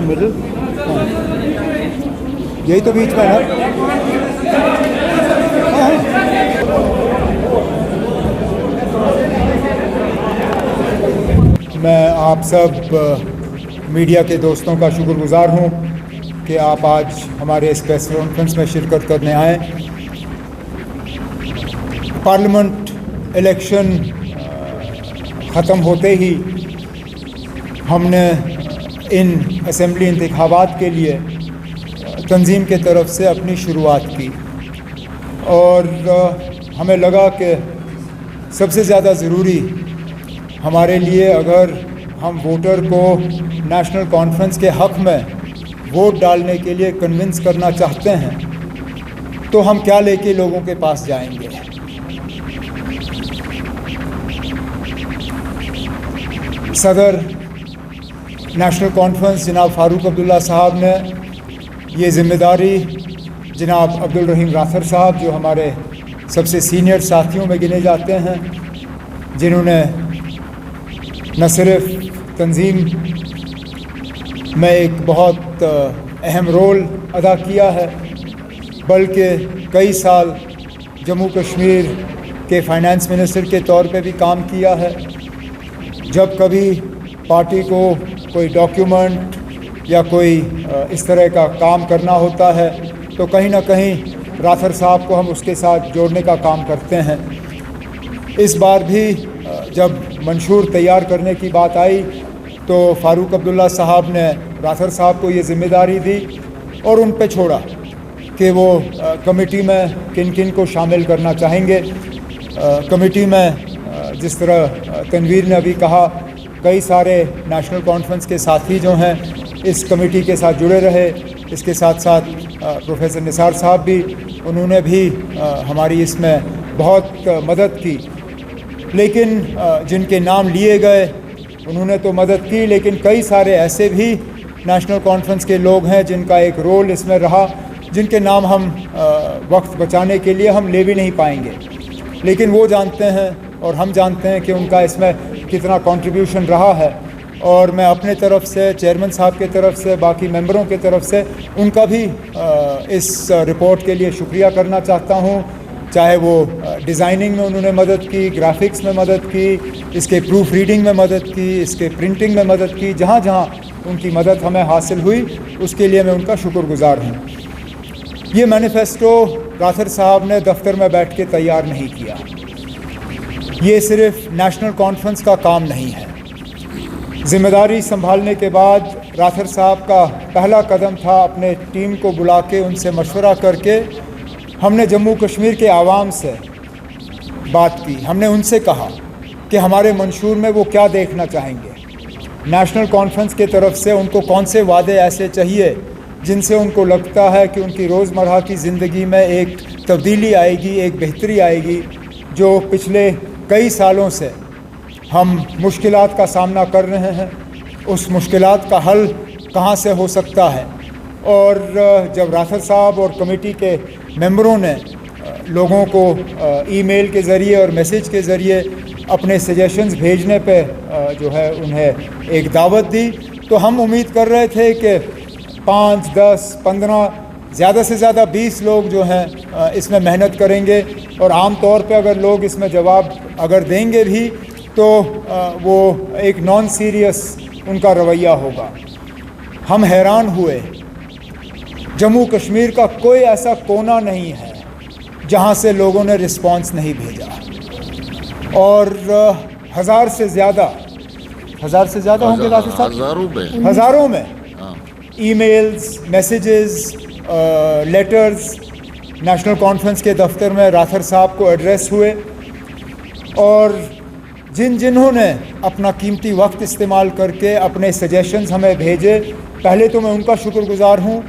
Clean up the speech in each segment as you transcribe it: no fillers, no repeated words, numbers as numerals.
Middle, यही तो बीच में है। मैं आप सब मीडिया के दोस्तों का शुक्रगुजार हूँ कि आप आज हमारे इस प्रेस कॉन्फ्रेंस में शिरकत करने आए। पार्लियामेंट इलेक्शन ख़त्म होते ही हमने इन असेंबली इंतखाबात के लिए तंजीम के तरफ से अपनी शुरुआत की और हमें लगा कि सबसे ज़्यादा ज़रूरी हमारे लिए, अगर हम वोटर को नेशनल कॉन्फ्रेंस के हक़ में वोट डालने के लिए कन्विंस करना चाहते हैं, तो हम क्या लेके लोगों के पास जाएंगे। सदर नेशनल कॉन्फ्रेंस जनाब फ़ारूक अब्दुल्ला साहब ने ये ज़िम्मेदारी जनाब अब्दुल रहीम राथर साहब, जो हमारे सबसे सीनियर साथियों में गिने जाते हैं, जिन्होंने न सिर्फ तंजीम में एक बहुत अहम रोल अदा किया है, बल्कि कई साल जम्मू कश्मीर के फाइनेंस मिनिस्टर के तौर पे भी काम किया है। जब कभी पार्टी को कोई डॉक्यूमेंट या कोई इस तरह का काम करना होता है तो कहीं ना कहीं राथर साहब को हम उसके साथ जोड़ने का काम करते हैं। इस बार भी जब मंशूर तैयार करने की बात आई तो फ़ारूक अब्दुल्ला साहब ने राथर साहब को ये ज़िम्मेदारी दी और उन पे छोड़ा कि वो कमेटी में किन किन को शामिल करना चाहेंगे। कमेटी में जिस तरह तनवीर ने अभी कहा, कई सारे नेशनल कॉन्फ्रेंस के साथी जो हैं इस कमेटी के साथ जुड़े रहे। इसके साथ साथ प्रोफेसर निसार साहब भी, उन्होंने भी हमारी इसमें बहुत मदद की। लेकिन जिनके नाम लिए गए उन्होंने तो मदद की, लेकिन कई सारे ऐसे भी नेशनल कॉन्फ्रेंस के लोग हैं जिनका एक रोल इसमें रहा, जिनके नाम हम वक्त बचाने के लिए हम ले भी नहीं पाएंगे। लेकिन वो जानते हैं और हम जानते हैं कि उनका इसमें कितना कंट्रीब्यूशन रहा है। और मैं अपने तरफ से, चेयरमैन साहब के तरफ से, बाकी मेंबरों के तरफ से उनका भी इस रिपोर्ट के लिए शुक्रिया करना चाहता हूँ। चाहे वो डिज़ाइनिंग में उन्होंने मदद की, ग्राफिक्स में मदद की, इसके प्रूफ रीडिंग में मदद की, इसके प्रिंटिंग में मदद की, जहाँ जहाँ उनकी मदद हमें हासिल हुई उसके लिए मैं उनका शुक्रगुजार हूँ। ये मैनिफेस्टो राथर साहब ने दफ्तर में बैठ के तैयार नहीं किया। ये सिर्फ नेशनल कॉन्फ्रेंस का काम नहीं है। ज़िम्मेदारी संभालने के बाद राथर साहब का पहला कदम था अपने टीम को बुला के उनसे मशवरा करके हमने जम्मू कश्मीर के आवाम से बात की। हमने उनसे कहा कि हमारे मंशूर में वो क्या देखना चाहेंगे, नेशनल कॉन्फ्रेंस के तरफ से उनको कौन से वादे ऐसे चाहिए जिनसे उनको लगता है कि उनकी रोज़मर्रा की ज़िंदगी में एक तब्दीली आएगी, एक बेहतरी आएगी। जो पिछले कई सालों से हम मुश्किलात का सामना कर रहे हैं, उस मुश्किलात का हल कहाँ से हो सकता है। और जब राथर साहब और कमेटी के मेंबरों ने लोगों को ईमेल के ज़रिए और मैसेज के ज़रिए अपने सजेशंस भेजने पे जो है उन्हें एक दावत दी, तो हम उम्मीद कर रहे थे कि 5, 10, 15, ज़्यादा से ज़्यादा 20 लोग जो हैं इसमें मेहनत करेंगे। और आम तौर पे अगर लोग इसमें जवाब अगर देंगे भी तो वो एक नॉन सीरियस उनका रवैया होगा। हम हैरान हुए, जम्मू कश्मीर का कोई ऐसा कोना नहीं है जहाँ से लोगों ने रिस्पांस नहीं भेजा। और हज़ार से ज़्यादा होंगे राशि साहब, हज़ारों में emails, messages, letters national conference के दफ्तर में राथर साहब को एड्रेस हुए। और जिन्होंने अपना कीमती वक्त इस्तेमाल करके अपने सजेशंस हमें भेजे, पहले तो मैं उनका शुक्रगुजार हूँ।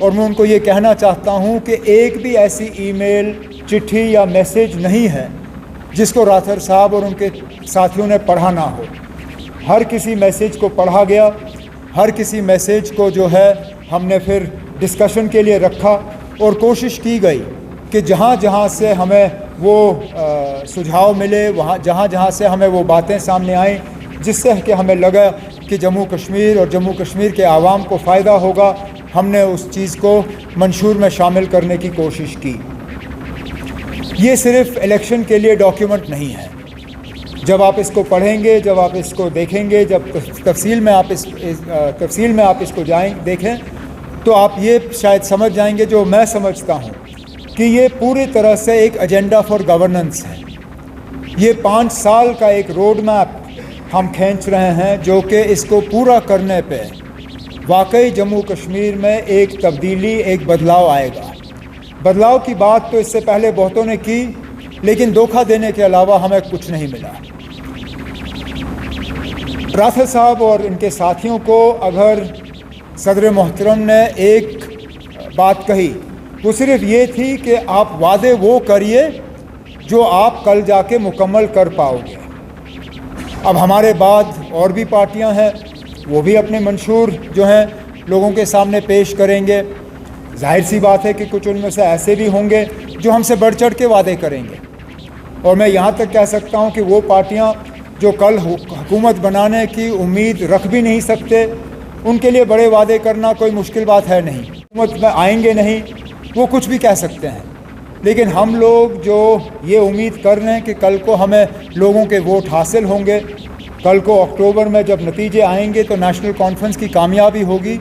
और मैं उनको ये कहना चाहता हूँ कि एक भी ऐसी ईमेल, चिट्ठी या मैसेज नहीं है जिसको राथर साहब और उनके साथियों ने पढ़ा ना हो। हर किसी मैसेज को पढ़ा गया, हर किसी मैसेज को जो है हमने फिर डिस्कशन के लिए रखा और कोशिश की गई कि जहाँ जहाँ से हमें वो सुझाव मिले, वहाँ जहाँ जहाँ से हमें वो बातें सामने आईं जिससे कि हमें लगा कि जम्मू कश्मीर और जम्मू कश्मीर के आवाम को फ़ायदा होगा, हमने उस चीज़ को मंशूर में शामिल करने की कोशिश की। ये सिर्फ इलेक्शन के लिए डॉक्यूमेंट नहीं है। जब आप इसको पढ़ेंगे, जब आप इसको देखेंगे, जब तफसील में आप इसको देखें, तो आप ये शायद समझ जाएंगे, जो मैं समझता हूँ, कि ये पूरी तरह से एक एजेंडा फॉर गवर्नेंस है। ये 5 साल का एक रोड मैप हम खींच रहे हैं, जो कि इसको पूरा करने पे वाकई जम्मू कश्मीर में एक तब्दीली, एक बदलाव आएगा। बदलाव की बात तो इससे पहले बहुतों ने की, लेकिन धोखा देने के अलावा हमें कुछ नहीं मिला। राथर साहब और इनके साथियों को अगर सदर मोहतरम ने एक बात कही, वो सिर्फ ये थी कि आप वादे वो करिए जो आप कल जाके मुकम्मल कर पाओगे। अब हमारे बाद और भी पार्टियां हैं, वो भी अपने मंशूर जो हैं लोगों के सामने पेश करेंगे। जाहिर सी बात है कि कुछ उनमें से ऐसे भी होंगे जो हमसे बढ़ चढ़ के वादे करेंगे। और मैं यहाँ तक कह सकता हूँ कि वो पार्टियाँ जो कल हुकूमत बनाने की उम्मीद रख भी नहीं सकते, उनके लिए बड़े वादे करना कोई मुश्किल बात है नहीं। हुकूमत में आएंगे नहीं, वो कुछ भी कह सकते हैं। लेकिन हम लोग जो ये उम्मीद कर रहे हैं कि कल को हमें लोगों के वोट हासिल होंगे, कल को अक्टूबर में जब नतीजे आएंगे तो नेशनल कॉन्फ्रेंस की कामयाबी होगी।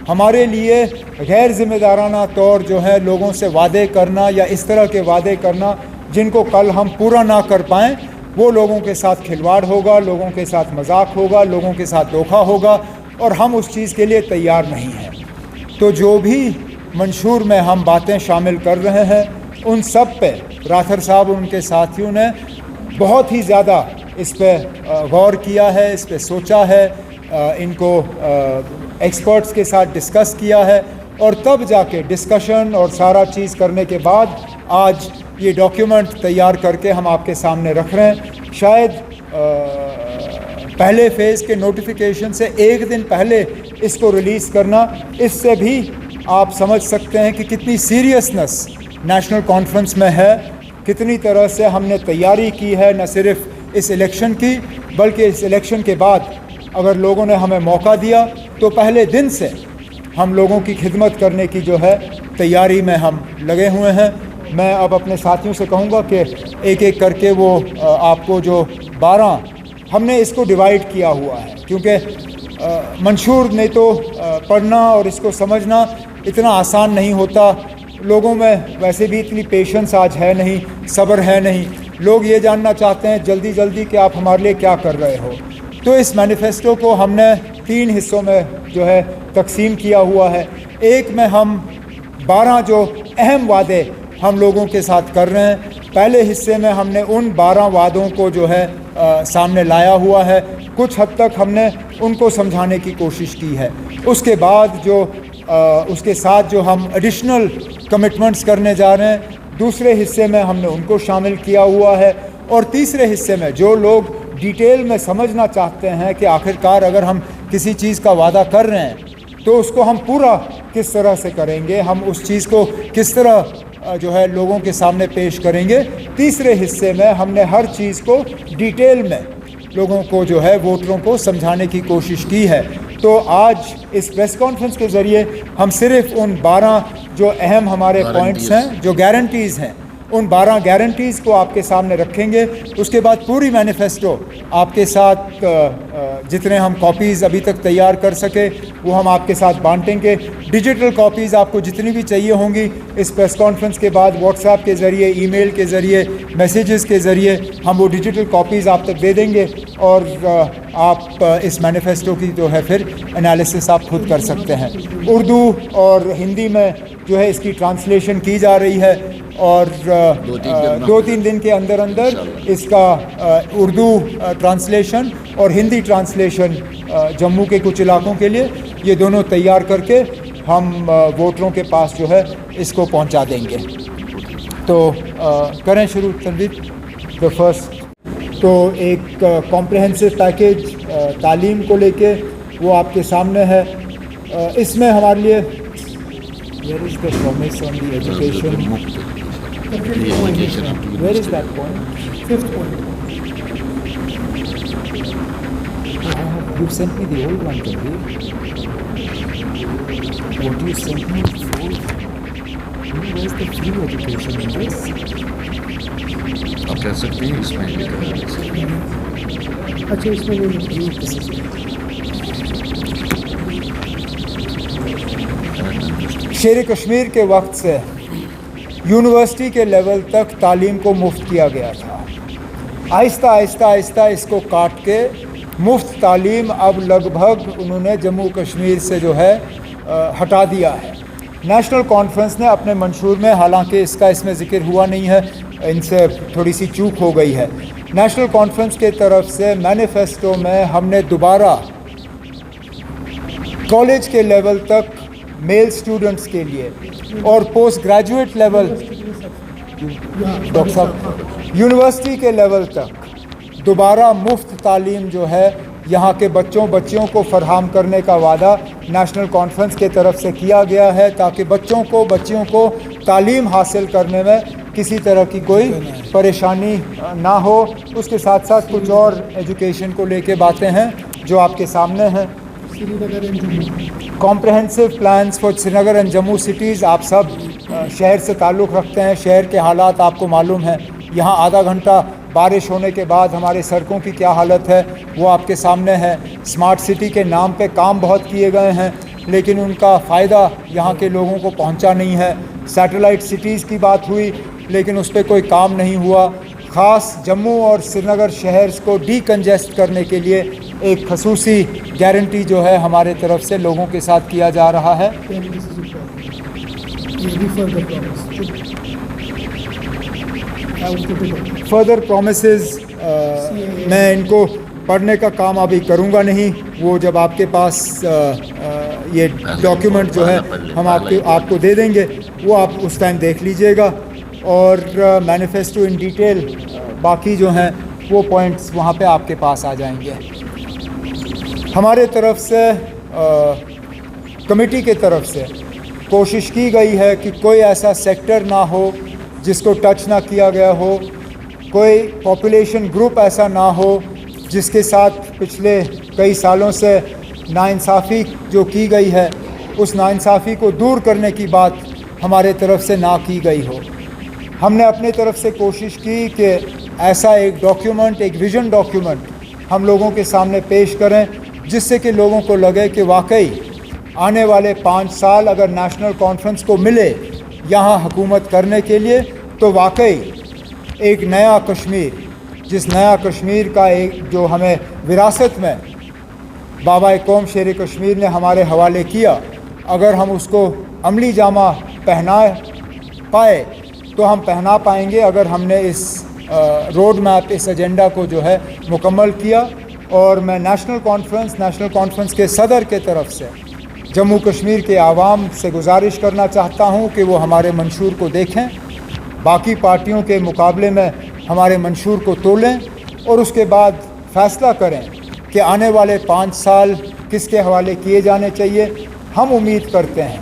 हमारे लिए गैर जिम्मेदाराना तौर जो है लोगों से वादे करना या इस तरह के वादे करना जिनको कल हम पूरा ना कर पाएँ, वो लोगों के साथ खिलवाड़ होगा, लोगों के साथ मजाक होगा, लोगों के साथ धोखा होगा, और हम उस चीज़ के लिए तैयार नहीं हैं। तो जो भी मंशूर में हम बातें शामिल कर रहे हैं, उन सब पे राथर साहब और उनके साथियों ने बहुत ही ज़्यादा इस पे गौर किया है, इस पे सोचा है, इनको एक्सपर्ट्स के साथ डिस्कस किया है, और तब जाके डिस्कशन और सारा चीज़ करने के बाद आज ये डॉक्यूमेंट तैयार करके हम आपके सामने रख रहे हैं। शायद पहले फ़ेज़ के नोटिफिकेशन से एक दिन पहले इसको रिलीज़ करना, इससे भी आप समझ सकते हैं कि कितनी सीरियसनेस नेशनल कॉन्फ्रेंस में है, कितनी तरह से हमने तैयारी की है, न सिर्फ इस इलेक्शन की बल्कि इस इलेक्शन के बाद अगर लोगों ने हमें मौका दिया तो पहले दिन से हम लोगों की खिदमत करने की जो है तैयारी में हम लगे हुए हैं। मैं अब अपने साथियों से कहूँगा कि एक एक करके वो आपको जो 12 हमने इसको डिवाइड किया हुआ है, क्योंकि मंशूर नहीं तो पढ़ना और इसको समझना इतना आसान नहीं होता। लोगों में वैसे भी इतनी पेशेंस आज है नहीं, सब्र है नहीं। लोग ये जानना चाहते हैं जल्दी जल्दी कि आप हमारे लिए क्या कर रहे हो। तो इस मैनिफेस्टो को हमने 3 हिस्सों में जो है तकसीम किया हुआ है। एक में हम 12 जो अहम वादे हम लोगों के साथ कर रहे हैं, पहले हिस्से में हमने उन 12 वादों को जो है सामने लाया हुआ है। कुछ हद तक हमने उनको समझाने की कोशिश की है। उसके बाद जो उसके साथ जो हम एडिशनल कमिटमेंट्स करने जा रहे हैं, दूसरे हिस्से में हमने उनको शामिल किया हुआ है। और तीसरे हिस्से में जो लोग डिटेल में समझना चाहते हैं कि आखिरकार अगर हम किसी चीज़ का वादा कर रहे हैं तो उसको हम पूरा किस तरह से करेंगे, हम उस चीज़ को किस तरह जो है लोगों के सामने पेश करेंगे। तीसरे हिस्से में हमने हर चीज़ को डिटेल में लोगों को जो है वोटरों को समझाने की कोशिश की है। तो आज इस प्रेस कॉन्फ्रेंस के ज़रिए हम सिर्फ उन 12 जो अहम हमारे पॉइंट्स हैं, जो गारंटीज़ हैं, उन 12 गारंटीज़ को आपके सामने रखेंगे। उसके बाद पूरी मैनिफेस्टो आपके साथ जितने हम कॉपीज़ अभी तक तैयार कर सके वो हम आपके साथ बांटेंगे। डिजिटल कॉपीज़ आपको जितनी भी चाहिए होंगी इस प्रेस कॉन्फ्रेंस के बाद व्हाट्सएप के ज़रिए, ईमेल के ज़रिए, मैसेजेस के ज़रिए हम वो डिजिटल कॉपीज़ आप तक दे देंगे, और आप इस मैनिफेस्टो की जो है फिर एनालिसिस आप खुद कर सकते हैं। उर्दू और हिंदी में जो है इसकी ट्रांसलेशन की जा रही है, और 2-3 दिन के अंदर अंदर इसका उर्दू ट्रांसलेशन और हिंदी ट्रांसलेशन जम्मू के कुछ इलाकों के लिए ये दोनों तैयार करके हम वोटरों के पास जो है इसको पहुंचा देंगे। तो करें शुरू तनवीर। द फर्स्ट तो एक कॉम्प्रिहेंसिव पैकेज तालीम को लेके वो आपके सामने है। इसमें हमारे लिए Where is the promise on the education? Where is that point? 5th point. You sent me the old one, Kabir. What you sent me before? Where's the free education in this? अब कह सकते हैं इसमें अच्छा इसमें वो free शेर कश्मीर के वक्त से यूनिवर्सिटी के लेवल तक तालीम को मुफ्त किया गया था। आहिस्ता आहिस्ता आहिस्ता इसको काट के मुफ्त तालीम अब लगभग उन्होंने जम्मू कश्मीर से जो है हटा दिया है। नेशनल कॉन्फ्रेंस ने अपने मंशूर में, हालांकि इसका इसमें ज़िक्र हुआ नहीं है, इनसे थोड़ी सी चूक हो गई है, नेशनल कॉन्फ्रेंस के तरफ से मैनिफेस्टो में हमने दोबारा कॉलेज के लेवल तक मेल स्टूडेंट्स के लिए और पोस्ट ग्रेजुएट लेवल, डॉक्टर साहब, यूनिवर्सिटी के लेवल तक दोबारा मुफ्त तालीम जो है यहाँ के बच्चियों को फरहम करने का वादा नेशनल कॉन्फ्रेंस के तरफ से किया गया है, ताकि बच्चियों को तालीम हासिल करने में किसी तरह की कोई परेशानी ना हो। उसके साथ साथ कुछ और एजुकेशन को लेके बातें हैं जो आपके सामने हैं। Comprehensive plans for Srinagar and Jammu cities. आप सब शहर से ताल्लुक़ रखते हैं, शहर के हालात आपको मालूम है। यहाँ आधा घंटा बारिश होने के बाद हमारे सड़कों की क्या हालत है वो आपके सामने है। स्मार्ट सिटी के नाम पे काम बहुत किए गए हैं, लेकिन उनका फ़ायदा यहाँ के लोगों को पहुँचा नहीं है। सैटेलाइट सिटीज़ की बात हुई, लेकिन उस पर कोई काम नहीं हुआ। ख़ास जम्मू और श्रीनगर शहर को डीकंजेस्ट करने के लिए एक खसूसी गारंटी जो है हमारे तरफ से लोगों के साथ किया जा रहा है। फर्दर प्रोमिसेस मैं इनको पढ़ने का काम अभी करूंगा नहीं, वो जब आपके पास ये डॉक्यूमेंट जो है हम आपको दे देंगे, वो आप उस टाइम देख लीजिएगा। और मैनिफेस्टो इन डिटेल बाकी जो हैं वो पॉइंट्स वहाँ पे आपके पास आ जाएंगे। हमारे तरफ से कमेटी के तरफ से कोशिश की गई है कि कोई ऐसा सेक्टर ना हो जिसको टच ना किया गया हो, कोई पॉपुलेशन ग्रुप ऐसा ना हो जिसके साथ पिछले कई सालों से नाइंसाफ़ी जो की गई है, उस नाइंसाफ़ी को दूर करने की बात हमारे तरफ से ना की गई हो। हमने अपने तरफ से कोशिश की कि ऐसा एक डॉक्यूमेंट, एक विज़न डॉक्यूमेंट हम लोगों के सामने पेश करें, जिससे कि लोगों को लगे कि वाकई आने वाले 5 साल अगर नेशनल कॉन्फ्रेंस को मिले यहाँ हुकूमत करने के लिए, तो वाकई एक नया कश्मीर, जिस नया कश्मीर का एक जो हमें विरासत में बाबा कौम शेर कश्मीर ने हमारे हवाले किया, अगर हम उसको अमली जामा पहना पाए तो हम पहना पाएंगे अगर हमने इस रोड मैप, इस एजेंडा को जो है मुकम्मल किया। और मैं नेशनल कॉन्फ्रेंस के सदर के तरफ से जम्मू कश्मीर के आवाम से गुजारिश करना चाहता हूँ कि वो हमारे मंशूर को देखें, बाकी पार्टियों के मुकाबले में हमारे मंशूर को तोलें और उसके बाद फ़ैसला करें कि आने वाले 5 साल किसके हवाले किए जाने चाहिए। हम उम्मीद करते हैं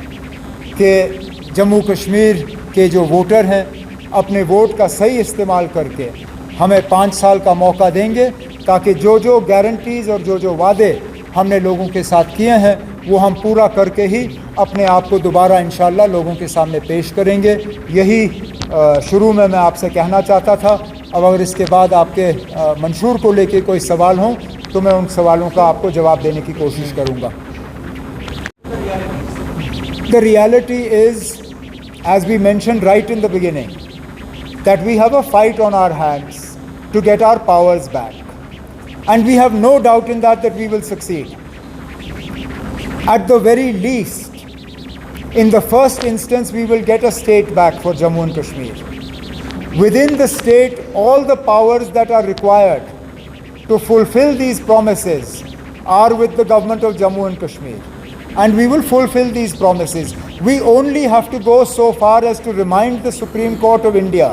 कि जम्मू कश्मीर के जो वोटर हैं अपने वोट का सही इस्तेमाल करके हमें 5 साल का मौका देंगे, ताकि जो गारंटीज़ और जो वादे हमने लोगों के साथ किए हैं वो हम पूरा करके ही अपने आप को दोबारा इंशाअल्लाह लोगों के सामने पेश करेंगे। यही शुरू में मैं आपसे कहना चाहता था। अब अगर इसके बाद आपके मंशूर को लेके कोई सवाल हों तो मैं उन सवालों का आपको जवाब देने की कोशिश करूँगा। The reality is, as we mentioned right in the beginning, that we have a fight on our hands to get our powers back, and we have no doubt in that we will succeed. At the very least, in the first instance, we will get a state back for Jammu and Kashmir. Within the state, all the powers that are required to fulfill these promises are with the government of Jammu and Kashmir, and we will fulfill these promises. We only have to go so far as to remind the Supreme Court of India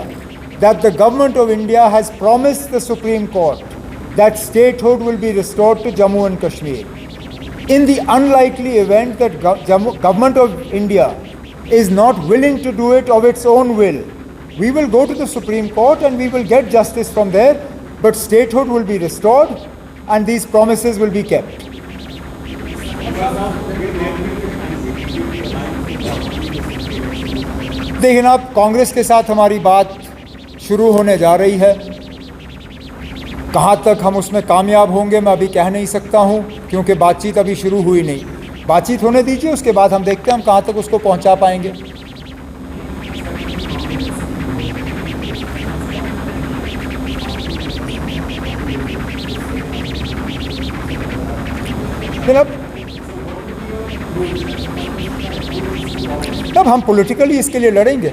that the government of India has promised the Supreme Court that statehood will be restored to Jammu and Kashmir. In the unlikely event that government of India is not willing to do it of its own will, we will go to the Supreme Court and we will get justice from there, but statehood will be restored and these promises will be kept. देखिए अब कांग्रेस के साथ हमारी बात शुरू होने जा रही है। कहाँ तक हम उसमें कामयाब होंगे मैं अभी कह नहीं सकता हूँ, क्योंकि बातचीत अभी शुरू हुई नहीं। बातचीत होने दीजिए, उसके बाद हम देखते हैं हम कहाँ तक उसको पहुँचा पाएंगे। तब हम पॉलिटिकली इसके लिए लड़ेंगे।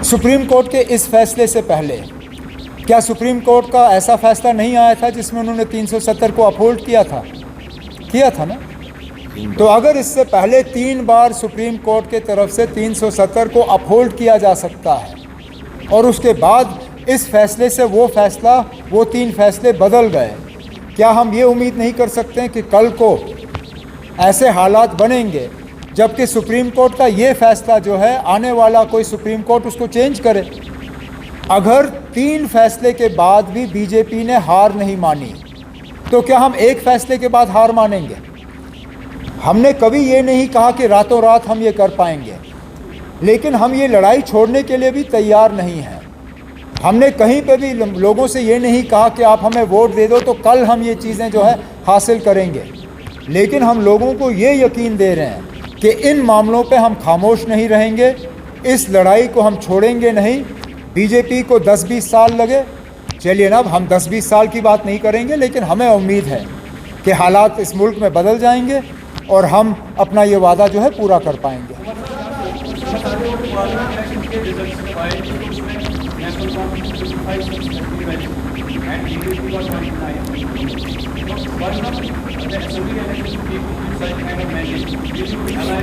सुप्रीम कोर्ट के इस फैसले से पहले क्या सुप्रीम कोर्ट का ऐसा फैसला नहीं आया था जिसमें उन्होंने 370 को अपहोल्ड किया था ना? तो अगर इससे पहले 3 बार सुप्रीम कोर्ट के तरफ से 370 को अपहोल्ड किया जा सकता है और उसके बाद इस फैसले से वो 3 फैसले बदल गए, क्या हम ये उम्मीद नहीं कर सकते हैं कि कल को ऐसे हालात बनेंगे जबकि सुप्रीम कोर्ट का ये फैसला जो है आने वाला कोई सुप्रीम कोर्ट उसको चेंज करे? अगर 3 फैसले के बाद भी बीजेपी ने हार नहीं मानी तो क्या हम एक फैसले के बाद हार मानेंगे? हमने कभी ये नहीं कहा कि रातों रात हम ये कर पाएंगे, लेकिन हम ये लड़ाई छोड़ने के लिए भी तैयार नहीं हैं। हमने कहीं पे भी लोगों से ये नहीं कहा कि आप हमें वोट दे दो तो कल हम ये चीज़ें जो है हासिल करेंगे, लेकिन हम लोगों को ये यकीन दे रहे हैं कि इन मामलों पे हम खामोश नहीं रहेंगे, इस लड़ाई को हम छोड़ेंगे नहीं। बीजेपी को 10-20 साल लगे, चलिए ना, अब हम 10-20 साल की बात नहीं करेंगे, लेकिन हमें उम्मीद है कि हालात इस मुल्क में बदल जाएंगे और हम अपना ये वादा जो है पूरा कर पाएंगे।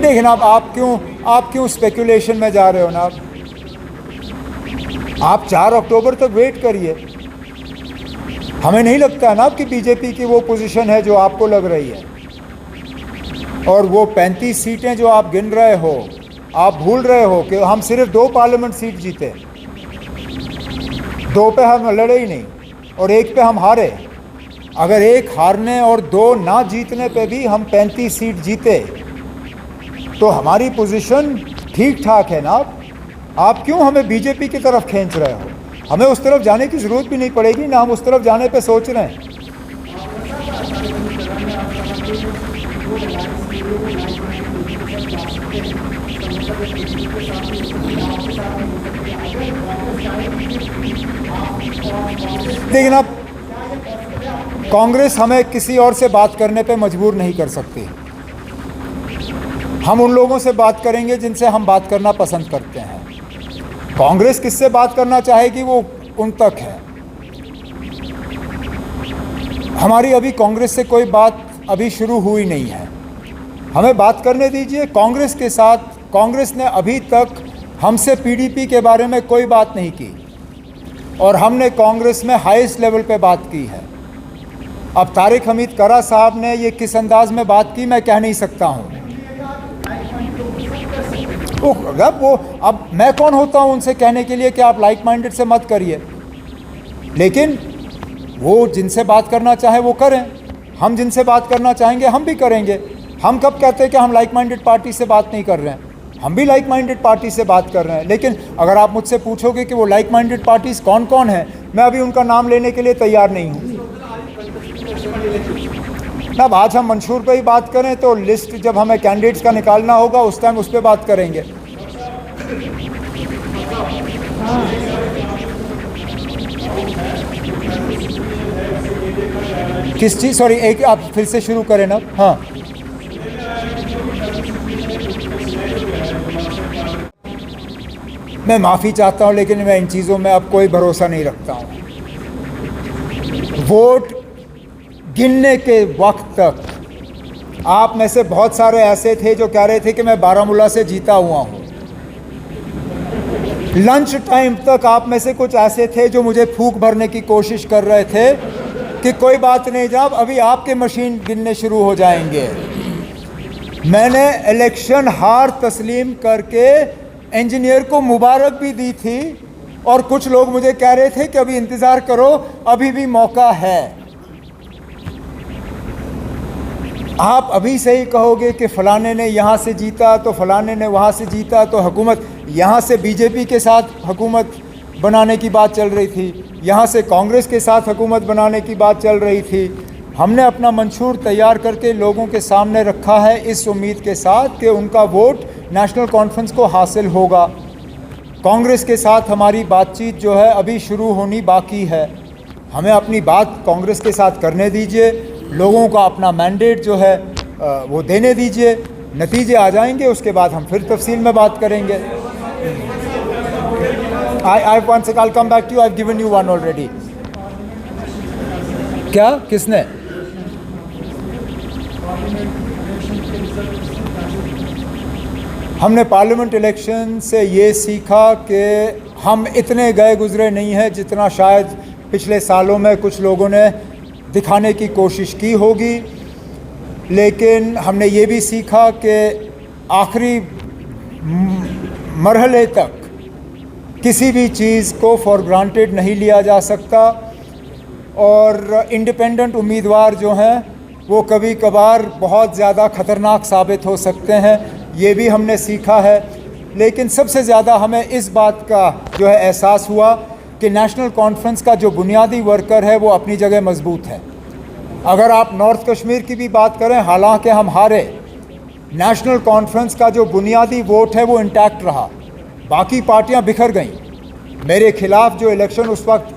देखिए ना, अब आप क्यों स्पेकुलेशन में जा रहे हो ना? आप 4 अक्टूबर तक वेट करिए। हमें नहीं लगता ना कि बीजेपी की वो पोजीशन है जो आपको लग रही है, और वो 35 सीटें जो आप गिन रहे हो, आप भूल रहे हो कि हम सिर्फ 2 पार्लियामेंट सीट जीते, 2 पे हम लड़े ही नहीं और 1 पे हम हारे। अगर 1 हारने और 2 ना जीतने पे भी हम 35 सीट जीते तो हमारी पोजीशन ठीक ठाक है ना। आप क्यों हमें बीजेपी की तरफ खींच रहे हो? हमें उस तरफ जाने की ज़रूरत भी नहीं पड़ेगी ना, हम उस तरफ जाने पे सोच रहे हैं। लेकिन अब कांग्रेस हमें किसी और से बात करने पे मजबूर नहीं कर सकती। हम उन लोगों से बात करेंगे जिनसे हम बात करना पसंद करते हैं। कांग्रेस किससे बात करना चाहेगी वो उन तक है। हमारी अभी कांग्रेस से कोई बात अभी शुरू हुई नहीं है, हमें बात करने दीजिए कांग्रेस के साथ। कांग्रेस ने अभी तक हमसे पीडीपी के बारे में कोई बात नहीं की और हमने कांग्रेस में हाईएस्ट लेवल पे बात की है। अब तारिक हमीद करा साहब ने ये किस अंदाज में बात की मैं कह नहीं सकता हूँ। अब मैं कौन होता हूँ उनसे कहने के लिए कि आप लाइक माइंडेड से मत करिए, लेकिन वो जिनसे बात करना चाहे वो करें, हम जिनसे बात करना चाहेंगे हम भी करेंगे। हम कब कहते हैं कि हम लाइक माइंडेड पार्टी से बात नहीं कर रहे हैं? हम भी लाइक माइंडेड पार्टी से बात कर रहे हैं। लेकिन अगर आप मुझसे पूछोगे कि वो लाइक माइंडेड पार्टीज कौन कौन है, मैं अभी उनका नाम लेने के लिए तैयार नहीं हूँ। अब आज हम मंशूर पे ही बात करें तो लिस्ट जब हमें कैंडिडेट्स का निकालना होगा उस टाइम उस पर बात करेंगे। किस चीज़? सॉरी, एक आप फिर से शुरू करें ना। हाँ, मैं माफ़ी चाहता हूं, लेकिन मैं इन चीज़ों में अब कोई भरोसा नहीं रखता हूं। वोट गिनने के वक्त तक आप में से बहुत सारे ऐसे थे जो कह रहे थे कि मैं बारामूला से जीता हुआ हूं। लंच टाइम तक आप में से कुछ ऐसे थे जो मुझे फूंक भरने की कोशिश कर रहे थे कि कोई बात नहीं जनाब, अभी आपके मशीन गिनने शुरू हो जाएंगे। मैंने इलेक्शन हार तस्लीम करके इंजीनियर को मुबारक भी दी थी और कुछ लोग मुझे कह रहे थे कि अभी इंतज़ार करो, अभी भी मौका है। आप अभी से ही कहोगे कि फ़लाने ने यहाँ से जीता तो फ़लाने ने वहाँ से जीता, तो हुकूमत यहाँ से बीजेपी के साथ हुकूमत बनाने की बात चल रही थी, यहाँ से कांग्रेस के साथ हुकूमत बनाने की बात चल रही थी। हमने अपना मंशूर तैयार करके लोगों के सामने रखा है इस उम्मीद के साथ कि उनका वोट नेशनल कॉन्फ्रेंस को हासिल होगा। कांग्रेस के साथ हमारी बातचीत जो है अभी शुरू होनी बाकी है। हमें अपनी बात कांग्रेस के साथ करने दीजिए, लोगों का अपना मैंडेट जो है वो देने दीजिए, नतीजे आ जाएंगे, उसके बाद हम फिर तफसील में बात करेंगे। आई I'll come back to you. I've given you one already. क्या किसने? हमने पार्लियामेंट इलेक्शन से ये सीखा कि हम इतने गए गुजरे नहीं हैं जितना शायद पिछले सालों में कुछ लोगों ने दिखाने की कोशिश की होगी, लेकिन हमने ये भी सीखा कि आखिरी मरहले तक किसी भी चीज़ को फॉर ग्रांटेड नहीं लिया जा सकता और इंडिपेंडेंट उम्मीदवार जो हैं वो कभी कभार बहुत ज़्यादा ख़तरनाक साबित हो सकते हैं, ये भी हमने सीखा है। लेकिन सबसे ज़्यादा हमें इस बात का जो है एहसास हुआ कि नेशनल कॉन्फ्रेंस का जो बुनियादी वर्कर है वो अपनी जगह मजबूत है। अगर आप नॉर्थ कश्मीर की भी बात करें, हालांकि हम हारे, नेशनल कॉन्फ्रेंस का जो बुनियादी वोट है वो इंटैक्ट रहा, बाकी पार्टियां बिखर गईं। मेरे खिलाफ जो इलेक्शन उस वक्त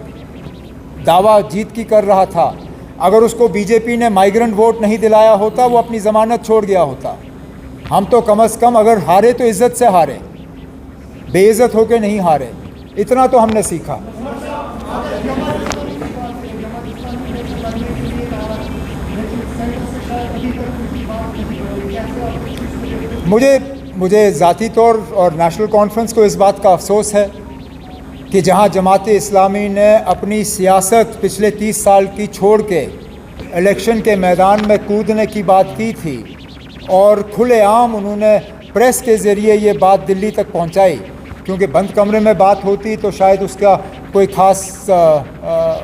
दावा जीत की कर रहा था, अगर उसको बीजेपी ने माइग्रेंट वोट नहीं दिलाया होता वो अपनी ज़मानत छोड़ गया होता। हम तो कम से कम अगर हारे तो इज़्ज़त से हारे, बेइज्जत होकर नहीं हारे, इतना तो हमने सीखा। मुझे ज़ाती तौर और नेशनल कॉन्फ्रेंस को इस बात का अफसोस है कि जहां जमात इस्लामी ने अपनी सियासत पिछले 30 साल की छोड़ के इलेक्शन के मैदान में कूदने की बात की थी और खुलेआम उन्होंने प्रेस के ज़रिए ये बात दिल्ली तक पहुंचाई, क्योंकि बंद कमरे में बात होती तो शायद उसका कोई ख़ास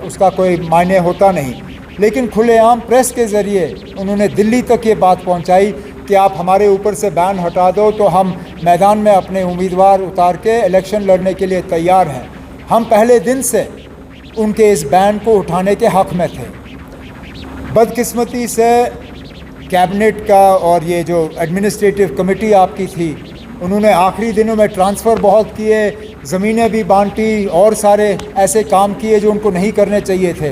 उसका कोई मायने होता नहीं, लेकिन खुलेआम प्रेस के ज़रिए उन्होंने दिल्ली तक ये बात पहुंचाई कि आप हमारे ऊपर से बैन हटा दो तो हम मैदान में अपने उम्मीदवार उतार के इलेक्शन लड़ने के लिए तैयार हैं। हम पहले दिन से उनके इस बैन को उठाने के हक़ में थे। बदकिस्मती से कैबिनेट का और ये जो एडमिनिस्ट्रेटिव कमेटी आपकी थी, उन्होंने आखिरी दिनों में ट्रांसफ़र बहुत किए, ज़मीनें भी बांटी और सारे ऐसे काम किए जो उनको नहीं करने चाहिए थे।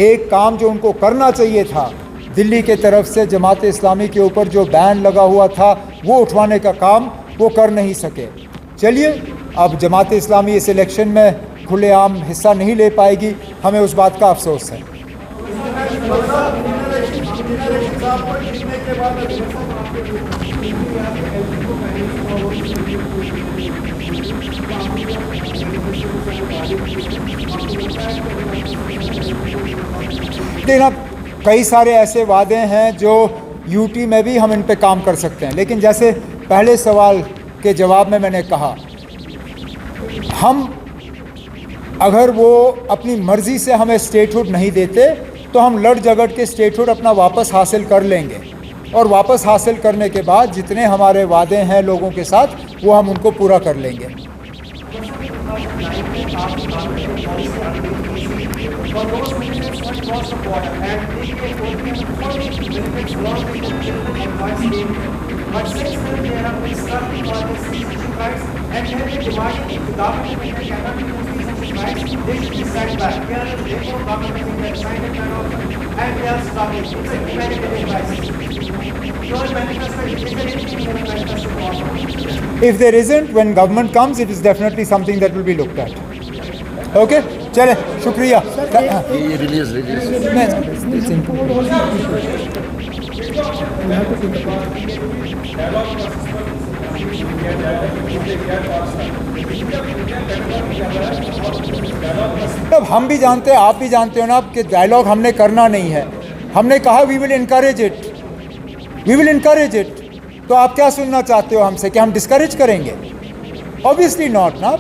एक काम जो उनको करना चाहिए था, दिल्ली के तरफ से जमात इस्लामी के ऊपर जो बैन लगा हुआ था वो उठवाने का काम वो कर नहीं सके। चलिए, अब जमात इस्लामी इस इलेक्शन में खुलेआम हिस्सा नहीं ले पाएगी, हमें उस बात का अफसोस है। देखना, कई सारे ऐसे वादे हैं जो यूटी में भी हम इन पे काम कर सकते हैं, लेकिन जैसे पहले सवाल के जवाब में मैंने कहा, हम अगर वो अपनी मर्ज़ी से हमें स्टेटहुड नहीं देते तो हम लड़ झगड़ के स्टेटहुड अपना वापस हासिल कर लेंगे और वापस हासिल करने के बाद जितने हमारे वादे हैं लोगों के साथ वो हम उनको पूरा कर लेंगे। If there isn't, when government comes, it is definitely something that will be looked at. Okay? चले, शुक्रिया। Release. It's important. अब हम भी जानते हैं, आप भी जानते हो ना कि डायलॉग हमने करना नहीं है। हमने कहा वी विल इनकरेज इट। तो आप क्या सुनना चाहते हो हमसे कि हम डिस्करेज करेंगे? ऑब्वियसली नॉट ना।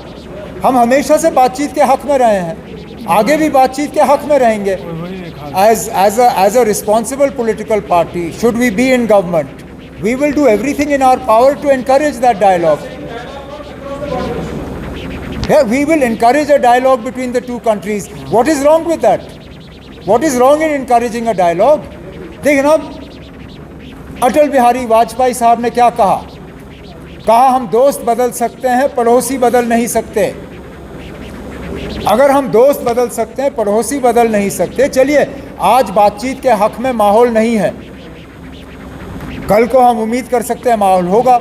हम हमेशा से बातचीत के हक़ में रहे हैं, आगे भी बातचीत के हक़ में रहेंगे। as a responsible political party, should we be in government, we will do everything in our power to encourage that dialogue. Yeah, we will encourage a dialogue between the two countries. What is wrong with that? What is wrong in encouraging a dialogue? देखिए ना, अटल बिहारी वाजपेयी साहब ने क्या कहा हम दोस्त बदल सकते हैं, पड़ोसी बदल नहीं सकते। अगर हम दोस्त बदल सकते हैं, पड़ोसी बदल नहीं सकते, चलिए आज बातचीत के हक में माहौल नहीं है, कल को हम उम्मीद कर सकते हैं माहौल होगा।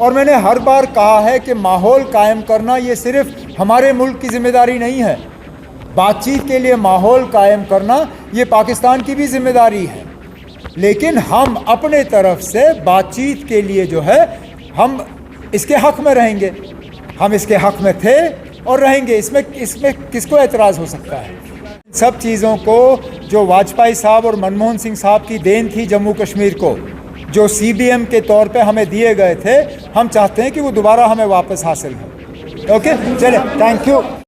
और मैंने हर बार कहा है कि माहौल कायम करना ये सिर्फ हमारे मुल्क की जिम्मेदारी नहीं है, बातचीत के लिए माहौल कायम करना ये पाकिस्तान की भी जिम्मेदारी है। लेकिन हम अपने तरफ से बातचीत के लिए जो है हम इसके हक में रहेंगे, हम इसके हक में थे और रहेंगे, इसमें किसको एतराज़ हो सकता है। सब चीज़ों को जो वाजपेयी साहब और मनमोहन सिंह साहब की देन थी जम्मू कश्मीर को, जो CBM के तौर पे हमें दिए गए थे, हम चाहते हैं कि वो दोबारा हमें वापस हासिल हो। ओके, चले, थैंक यू।